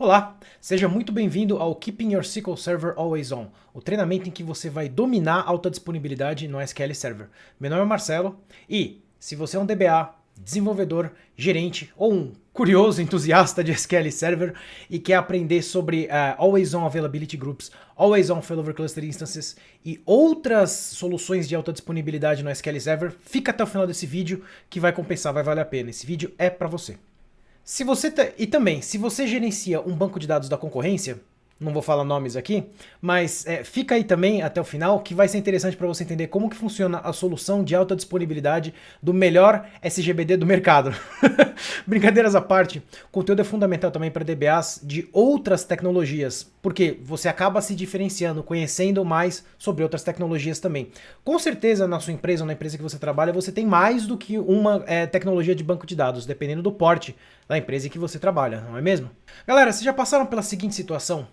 Olá, seja muito bem-vindo ao Keeping Your SQL Server Always On, o treinamento em que você vai dominar a alta disponibilidade no SQL Server. Meu nome é Marcelo e, se você é um DBA, desenvolvedor, gerente ou um curioso entusiasta de SQL Server e quer aprender sobre Always On Availability Groups, Always On Failover Cluster Instances e outras soluções de alta disponibilidade no SQL Server, fica até o final desse vídeo que vai compensar, vai valer a pena. Esse vídeo é para você. E também, se você gerencia um banco de dados da concorrência, não vou falar nomes aqui, mas fica aí também até o final que vai ser interessante para você entender como que funciona a solução de alta disponibilidade do melhor SGBD do mercado. Brincadeiras à parte, o conteúdo é fundamental também para DBAs de outras tecnologias, porque você acaba se diferenciando, conhecendo mais sobre outras tecnologias também. Com certeza na sua empresa ou na empresa que você trabalha, você tem mais do que uma tecnologia de banco de dados, dependendo do porte da empresa em que você trabalha, não é mesmo? Galera, vocês já passaram pela seguinte situação?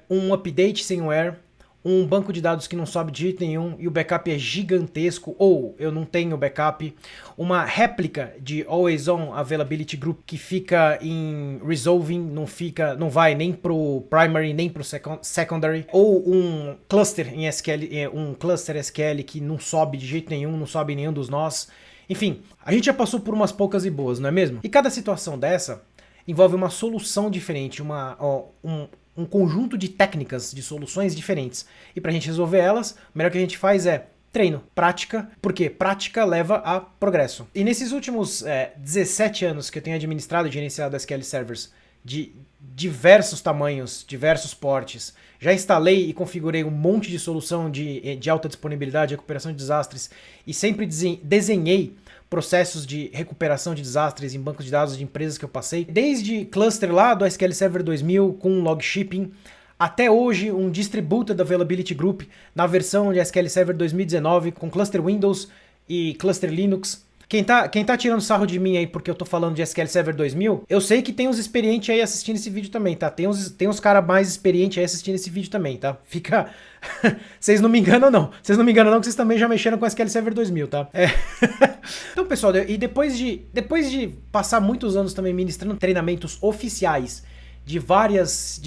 Um update sem wear, um banco de dados que não sobe de jeito nenhum e o backup é gigantesco, ou eu não tenho backup, uma réplica de Always On Availability Group que fica em resolving, não vai nem pro primary nem pro secondary, ou um cluster em SQL, um cluster SQL que não sobe de jeito nenhum, não sobe nenhum dos nós. Enfim, a gente já passou por umas poucas e boas, não é mesmo? E cada situação dessa envolve uma solução diferente, um conjunto de técnicas, de soluções diferentes. E para a gente resolver elas, o melhor que a gente faz é treino, prática, porque prática leva a progresso. E nesses últimos 17 anos que eu tenho administrado e gerenciado SQL Servers de diversos tamanhos, diversos portes, já instalei e configurei um monte de solução de alta disponibilidade, recuperação de desastres, e sempre desenhei processos de recuperação de desastres em bancos de dados de empresas que eu passei, desde cluster lá do SQL Server 2000 com log shipping, até hoje um Distributed Availability Group na versão de SQL Server 2019 com cluster Windows e cluster Linux. Quem tá tirando sarro de mim aí porque eu tô falando de SQL Server 2000, eu sei que tem uns experientes aí assistindo esse vídeo também, tá? Tem uns caras mais experientes aí assistindo esse vídeo também, tá? Fica... Vocês não me enganam não. Vocês não me enganam não que vocês também já mexeram com SQL Server 2000, tá? Então, pessoal, e depois de passar muitos anos também ministrando treinamentos oficiais de várias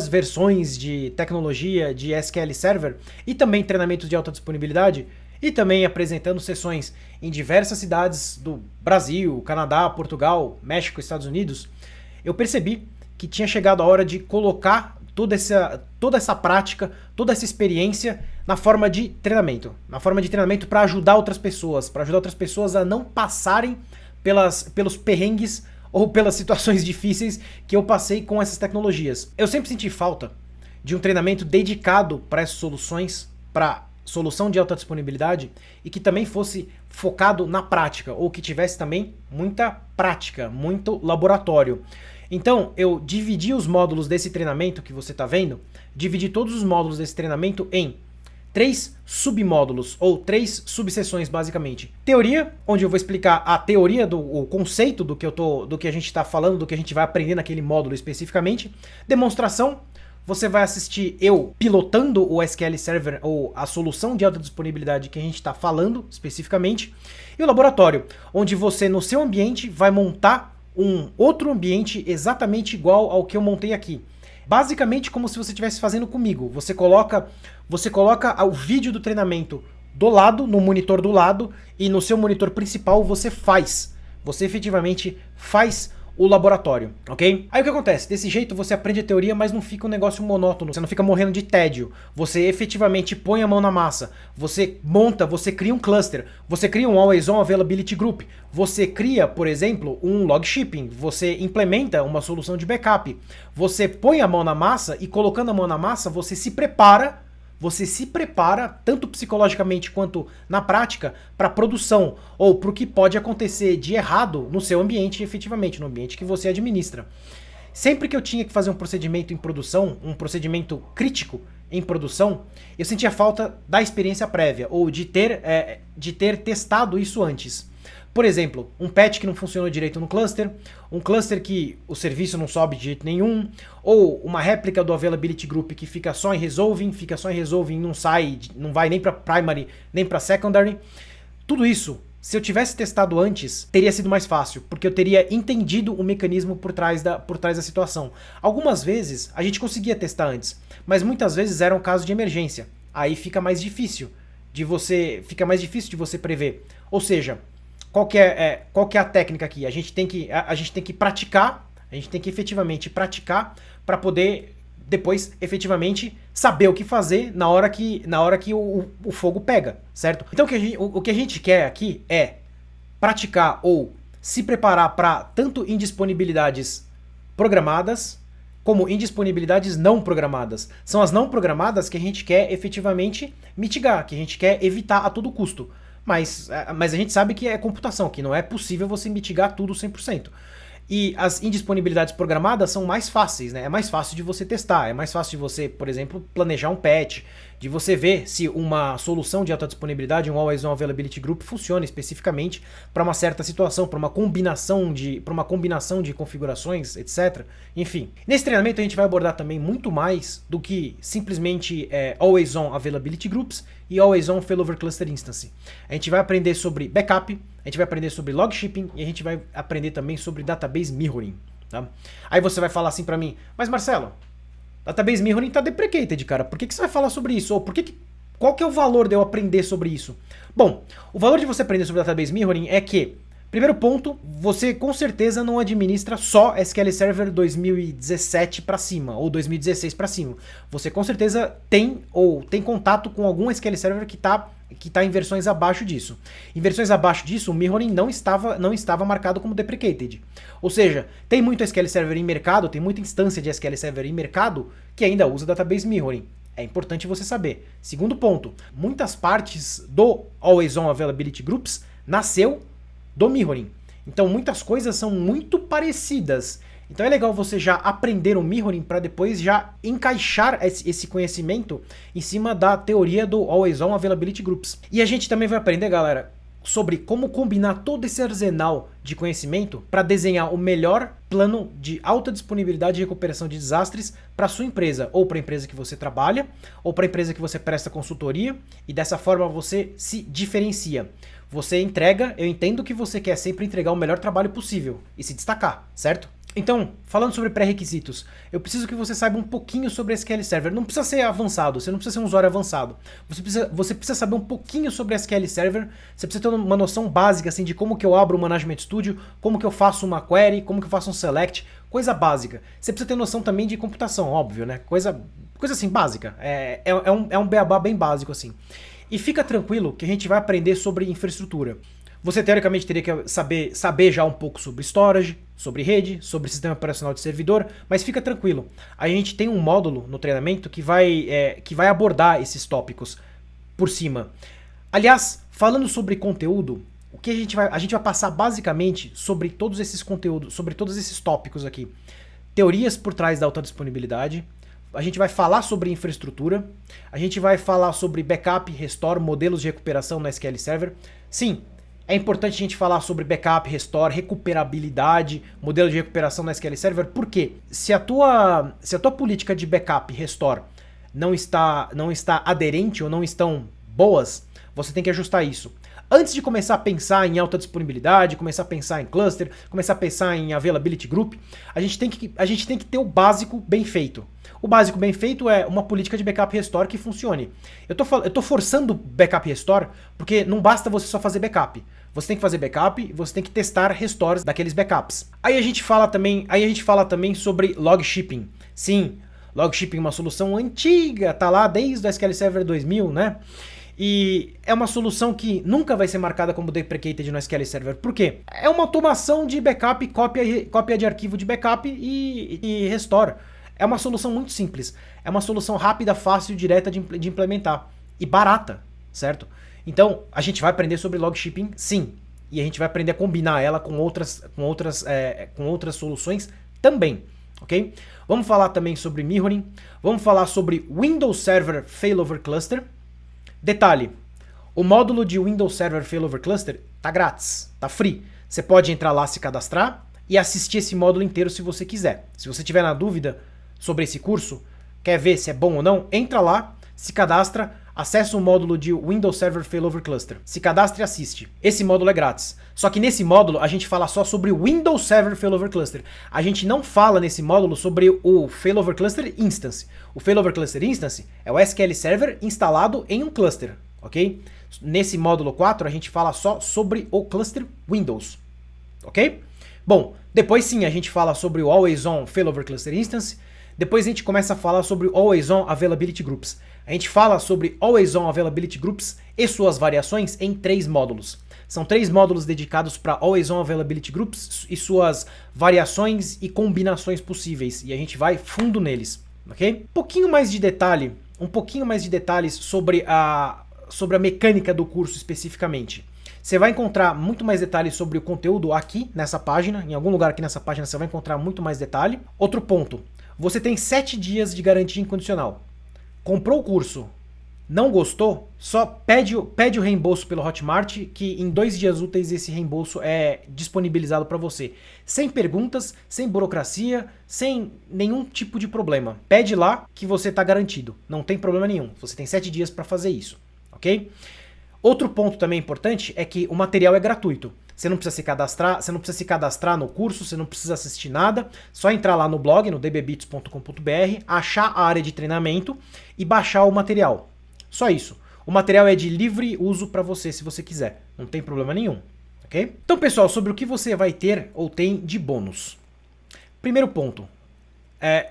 versões de tecnologia de SQL Server e também treinamentos de alta disponibilidade, e também apresentando sessões em diversas cidades do Brasil, Canadá, Portugal, México, Estados Unidos, eu percebi que tinha chegado a hora de colocar toda essa prática, toda essa experiência na forma de treinamento. Na forma de treinamento para ajudar outras pessoas a não passarem pelos perrengues ou pelas situações difíceis que eu passei com essas tecnologias. Eu sempre senti falta de um treinamento dedicado para essas soluções, para solução de alta disponibilidade, e que também fosse focado na prática, ou que tivesse também muita prática, muito laboratório. Então, eu dividi os módulos desse treinamento que você está vendo, dividi todos os módulos desse treinamento em 3 submódulos, ou 3 subseções basicamente. Teoria, onde eu vou explicar a teoria, o conceito do que a gente está falando, do que a gente vai aprender naquele módulo especificamente. Demonstração, você vai assistir eu pilotando o SQL Server ou a solução de alta disponibilidade que a gente está falando especificamente. E o laboratório, onde você no seu ambiente vai montar um outro ambiente exatamente igual ao que eu montei aqui. Basicamente como se você estivesse fazendo comigo. Você coloca o vídeo do treinamento do lado, no monitor do lado, e no seu monitor principal você efetivamente faz o laboratório, ok? Aí o que acontece? Desse jeito você aprende a teoria, mas não fica um negócio monótono, você não fica morrendo de tédio, você efetivamente põe a mão na massa, você monta, você cria um cluster, você cria um Always On Availability Group, você cria, por exemplo, um log shipping, você implementa uma solução de backup, você põe a mão na massa e colocando a mão na massa você se prepara tanto psicologicamente quanto na prática para produção ou para o que pode acontecer de errado no seu ambiente efetivamente, no ambiente que você administra. Sempre que eu tinha que fazer um procedimento em produção, um procedimento crítico em produção, eu sentia falta da experiência prévia ou de ter testado isso antes. Por exemplo, um patch que não funcionou direito no cluster, um cluster que o serviço não sobe de jeito nenhum, ou uma réplica do Availability Group que fica só em resolving, não sai, não vai nem para primary nem para secondary. Tudo isso se eu tivesse testado antes, teria sido mais fácil, porque eu teria entendido o mecanismo por trás da situação. Algumas vezes a gente conseguia testar antes, mas muitas vezes era um caso de emergência. Aí fica mais difícil de você prever. Ou seja, qual que é a técnica aqui? A gente tem que praticar, a gente tem que efetivamente praticar para poder depois efetivamente saber o que fazer na hora que o fogo pega, certo? Então o que a gente quer aqui é praticar ou se preparar para tanto indisponibilidades programadas como indisponibilidades não programadas. São as não programadas que a gente quer efetivamente mitigar, que a gente quer evitar a todo custo. Mas a gente sabe que é computação, que não é possível você mitigar tudo 100%. E as indisponibilidades programadas são mais fáceis, né? É mais fácil de você testar, é mais fácil de você, por exemplo, planejar um patch, de você ver se uma solução de alta disponibilidade, um Always On Availability Group, funciona especificamente para uma certa situação, para uma combinação de configurações, etc. Enfim, nesse treinamento a gente vai abordar também muito mais do que simplesmente Always On Availability Groups e Always On Failover Cluster Instance. A gente vai aprender sobre backup, a gente vai aprender sobre log shipping e a gente vai aprender também sobre database mirroring. Tá? Aí você vai falar assim para mim, mas Marcelo, database mirroring tá deprecated, cara. Por que você vai falar sobre isso? Ou qual que é o valor de eu aprender sobre isso? Bom, o valor de você aprender sobre database mirroring é que, primeiro ponto, você com certeza não administra só SQL Server 2017 para cima ou 2016 para cima. Você com certeza tem contato com algum SQL Server que está em versões abaixo disso. Em versões abaixo disso, o mirroring não estava marcado como deprecated. Ou seja, tem muito SQL Server em mercado, tem muita instância de SQL Server em mercado que ainda usa database mirroring. É importante você saber. Segundo ponto, muitas partes do Always On Availability Groups nasceu do mirroring. Então muitas coisas são muito parecidas. Então é legal você já aprender o mirroring para depois já encaixar esse conhecimento em cima da teoria do Always On Availability Groups. E a gente também vai aprender, galera, sobre como combinar todo esse arsenal de conhecimento para desenhar o melhor plano de alta disponibilidade e recuperação de desastres para sua empresa, ou para a empresa que você trabalha, ou para a empresa que você presta consultoria, e dessa forma você se diferencia. Você entrega, eu entendo que você quer sempre entregar o melhor trabalho possível e se destacar, certo? Então, falando sobre pré-requisitos, eu preciso que você saiba um pouquinho sobre SQL Server. Não precisa ser avançado, você não precisa ser um usuário avançado. Você precisa saber um pouquinho sobre SQL Server, você precisa ter uma noção básica assim, de como que eu abro o Management Studio, como que eu faço uma query, como que eu faço um select, coisa básica. Você precisa ter noção também de computação, óbvio, né? Coisa assim, básica. É um beabá bem básico assim. E fica tranquilo que a gente vai aprender sobre infraestrutura. Você teoricamente teria que saber já um pouco sobre storage, sobre rede, sobre sistema operacional de servidor, mas fica tranquilo. A gente tem um módulo no treinamento que vai abordar esses tópicos por cima. Aliás, falando sobre conteúdo, a gente vai passar basicamente sobre todos esses conteúdos, sobre todos esses tópicos aqui. Teorias por trás da alta disponibilidade. A gente vai falar sobre infraestrutura, a gente vai falar sobre backup, restore, modelos de recuperação no SQL Server. Sim, é importante a gente falar sobre backup, restore, recuperabilidade, modelo de recuperação no SQL Server, porque se a tua política de backup e restore não está aderente ou não estão boas, você tem que ajustar isso. Antes de começar a pensar em alta disponibilidade, começar a pensar em cluster, começar a pensar em availability group, a gente tem que ter o básico bem feito. O básico bem feito é uma política de backup e restore que funcione. Eu tô forçando backup e restore porque não basta você só fazer backup. Você tem que fazer backup e você tem que testar restores daqueles backups. Aí a gente fala também sobre log shipping. Sim, log shipping é uma solução antiga, tá lá desde o SQL Server 2000, né? E é uma solução que nunca vai ser marcada como deprecated no SQL Server. Por quê? É uma automação de backup, cópia de arquivo de backup e restore. É uma solução muito simples. É uma solução rápida, fácil, direta de implementar. E barata, certo? Então, a gente vai aprender sobre log shipping, sim. E a gente vai aprender a combinar ela com outras soluções também, ok? Vamos falar também sobre mirroring. Vamos falar sobre Windows Server Failover Cluster. Detalhe, o módulo de Windows Server Failover Cluster tá grátis, tá free. Você pode entrar lá, se cadastrar e assistir esse módulo inteiro se você quiser. Se você tiver na dúvida sobre esse curso, quer ver se é bom ou não, entra lá, se cadastra, acessa o módulo de Windows Server Failover Cluster. Se cadastre e assiste. Esse módulo é grátis. Só que nesse módulo a gente fala só sobre o Windows Server Failover Cluster. A gente não fala nesse módulo sobre o Failover Cluster Instance. O Failover Cluster Instance é o SQL Server instalado em um cluster, ok? Nesse módulo 4 a gente fala só sobre o cluster Windows, ok? Bom, depois sim a gente fala sobre o Always On Failover Cluster Instance. Depois a gente começa a falar sobre o Always On Availability Groups. A gente fala sobre Always On Availability Groups e suas variações em 3 módulos. São 3 módulos dedicados para Always On Availability Groups e suas variações e combinações possíveis. E a gente vai fundo neles, ok? Um pouquinho mais de detalhes sobre a mecânica do curso especificamente. Você vai encontrar muito mais detalhes sobre o conteúdo aqui nessa página. Em algum lugar aqui nessa página você vai encontrar muito mais detalhe. Outro ponto. Você tem 7 dias de garantia incondicional. Comprou o curso, não gostou? Só pede o reembolso pelo Hotmart, que em 2 dias úteis esse reembolso é disponibilizado para você. Sem perguntas, sem burocracia, sem nenhum tipo de problema. Pede lá que você está garantido. Não tem problema nenhum. Você tem 7 dias para fazer isso, ok? Outro ponto também importante é que o material é gratuito. Você não precisa se cadastrar no curso, você não precisa assistir nada, só entrar lá no blog, no dbbits.com.br, achar a área de treinamento e baixar o material. Só isso. O material é de livre uso para você, se você quiser. Não tem problema nenhum, ok? Então, pessoal, sobre o que você vai ter ou tem de bônus. Primeiro ponto.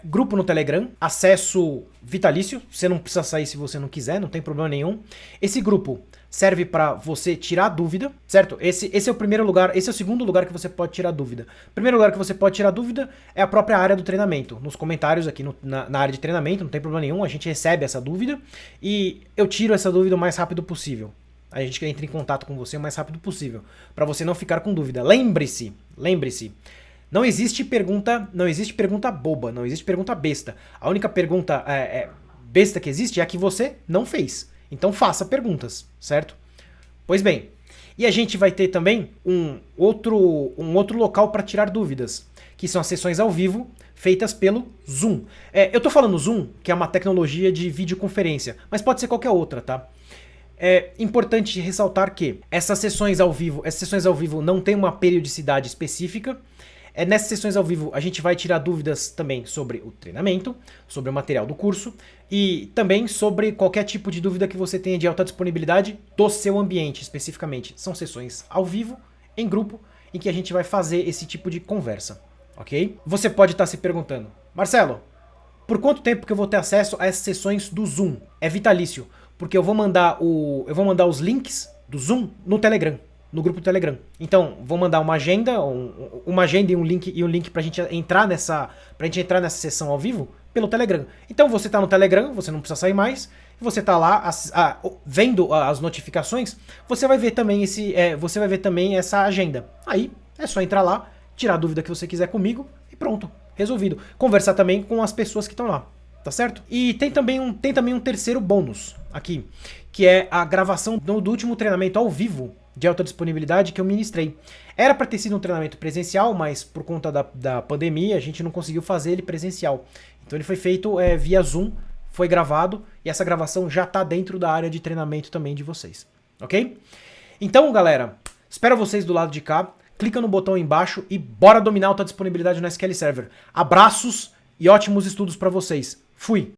Grupo no Telegram, acesso vitalício, você não precisa sair se você não quiser, não tem problema nenhum. Esse grupo serve para você tirar dúvida, certo? Esse é o primeiro lugar, esse é o segundo lugar que você pode tirar dúvida. O primeiro lugar que você pode tirar dúvida é a própria área do treinamento. Nos comentários aqui na área de treinamento, não tem problema nenhum, a gente recebe essa dúvida e eu tiro essa dúvida o mais rápido possível. A gente entra em contato com você o mais rápido possível, para você não ficar com dúvida. Lembre-se, não existe pergunta boba, não existe pergunta besta. A única pergunta besta que existe é a que você não fez. Então faça perguntas, certo? Pois bem, e a gente vai ter também um outro local para tirar dúvidas, que são as sessões ao vivo feitas pelo Zoom. Eu tô falando Zoom, que é uma tecnologia de videoconferência, mas pode ser qualquer outra, tá? É importante ressaltar que essas sessões ao vivo não têm uma periodicidade específica. Nessas sessões ao vivo a gente vai tirar dúvidas também sobre o treinamento, sobre o material do curso e também sobre qualquer tipo de dúvida que você tenha de alta disponibilidade do seu ambiente especificamente. São sessões ao vivo, em grupo, em que a gente vai fazer esse tipo de conversa, ok? Você pode estar se perguntando, Marcelo, por quanto tempo que eu vou ter acesso a essas sessões do Zoom? É vitalício, porque eu vou mandar os links do Zoom no Telegram. No grupo do Telegram. Então, vou mandar uma agenda e um link pra gente entrar nessa sessão ao vivo pelo Telegram. Então, você tá no Telegram, você não precisa sair mais, você tá lá vendo as notificações, você vai ver também essa agenda. Aí, é só entrar lá, tirar a dúvida que você quiser comigo e pronto, resolvido. Conversar também com as pessoas que estão lá, tá certo? E tem também um terceiro bônus aqui, que é a gravação do último treinamento ao vivo de alta disponibilidade que eu ministrei. Era para ter sido um treinamento presencial, mas por conta da pandemia a gente não conseguiu fazer ele presencial. Então ele foi feito via Zoom, foi gravado e essa gravação já está dentro da área de treinamento também de vocês, ok? Então, galera, espero vocês do lado de cá. Clica no botão aí embaixo e bora dominar a alta disponibilidade no SQL Server. Abraços e ótimos estudos para vocês. Fui!